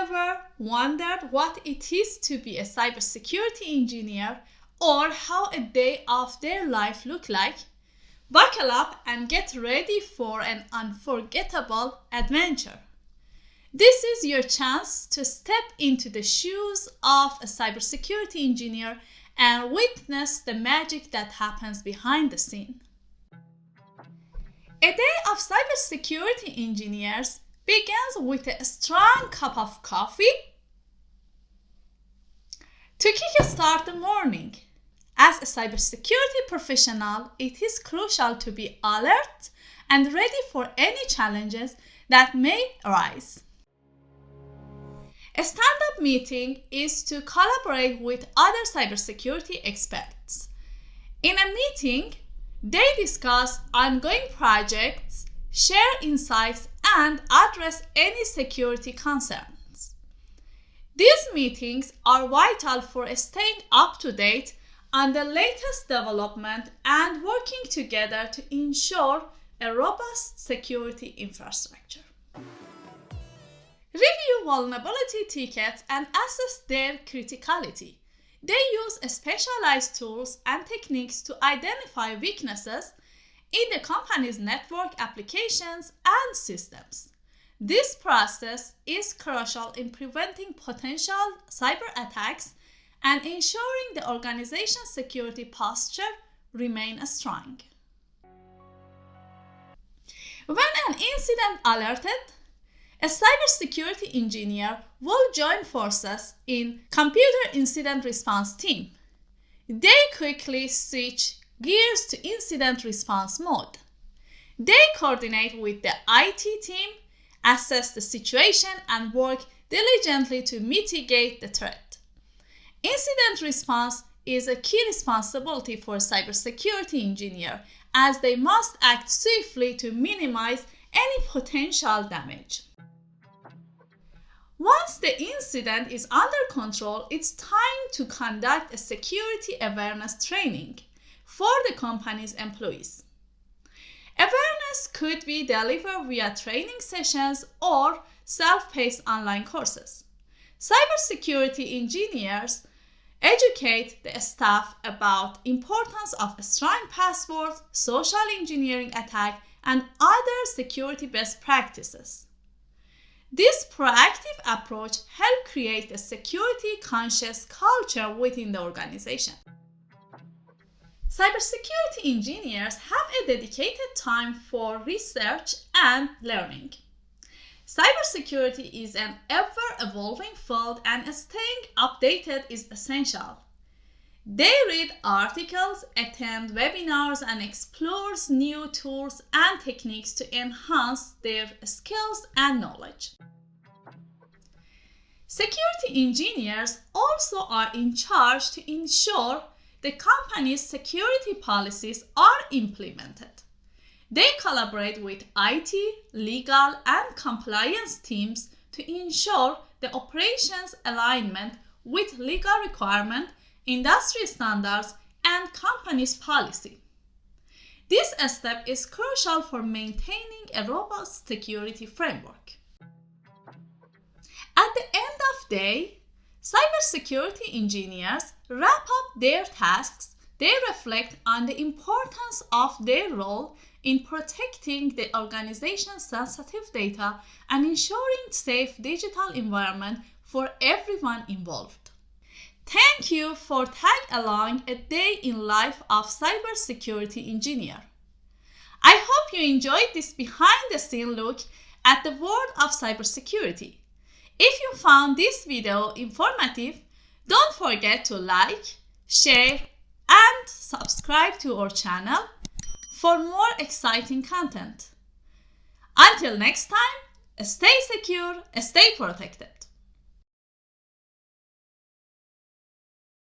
ever wondered what it is to be a cybersecurity engineer or how a day of their life look like? Buckle up and get ready for an unforgettable adventure. This is your chance to step into the shoes of a cybersecurity engineer and witness the magic that happens behind the scene. A day of cybersecurity engineers begins with a strong cup of coffee to kickstart the morning. As a cybersecurity professional, it is crucial to be alert and ready for any challenges that may arise. A stand-up meeting is to collaborate with other cybersecurity experts. In a meeting, they discuss ongoing projects, share insights, and address any security concerns. These meetings are vital for staying up to date on the latest development and working together to ensure a robust security infrastructure. Review vulnerability tickets and assess their criticality. They use specialized tools and techniques to identify weaknesses in the company's network applications and systems. This process is crucial in preventing potential cyber attacks and ensuring the organization's security posture remains strong. When an incident alerted, a cybersecurity engineer will join forces in computer incident response team. They quickly switch gears to incident response mode. They coordinate with the IT team, assess the situation, and work diligently to mitigate the threat. Incident response is a key responsibility for a cybersecurity engineer, as they must act swiftly to minimize any potential damage. Once the incident is under control, it's time to conduct a security awareness training for the company's employees. Awareness could be delivered via training sessions or self-paced online courses. Cybersecurity engineers educate the staff about the importance of strong passwords, social engineering attacks, and other security best practices. This proactive approach helps create a security-conscious culture within the organization. Cybersecurity engineers have a dedicated time for research and learning. Cybersecurity is an ever-evolving field and staying updated is essential. They read articles, attend webinars, and explore new tools and techniques to enhance their skills and knowledge. Security engineers also are in charge to ensure the company's security policies are implemented. They collaborate with IT, legal, and compliance teams to ensure the operations alignment with legal requirements, industry standards, and company's policy. This step is crucial for maintaining a robust security framework. At the end of the day, cybersecurity engineers wrap up their tasks. They reflect on the importance of their role in protecting the organization's sensitive data and ensuring safe digital environment for everyone involved. Thank you for tagging along a day in life of cybersecurity engineer. I hope you enjoyed this behind-the-scenes look at the world of cybersecurity. If you found this video informative, don't forget to like, share, and subscribe to our channel for more exciting content. Until next time, stay secure, stay protected.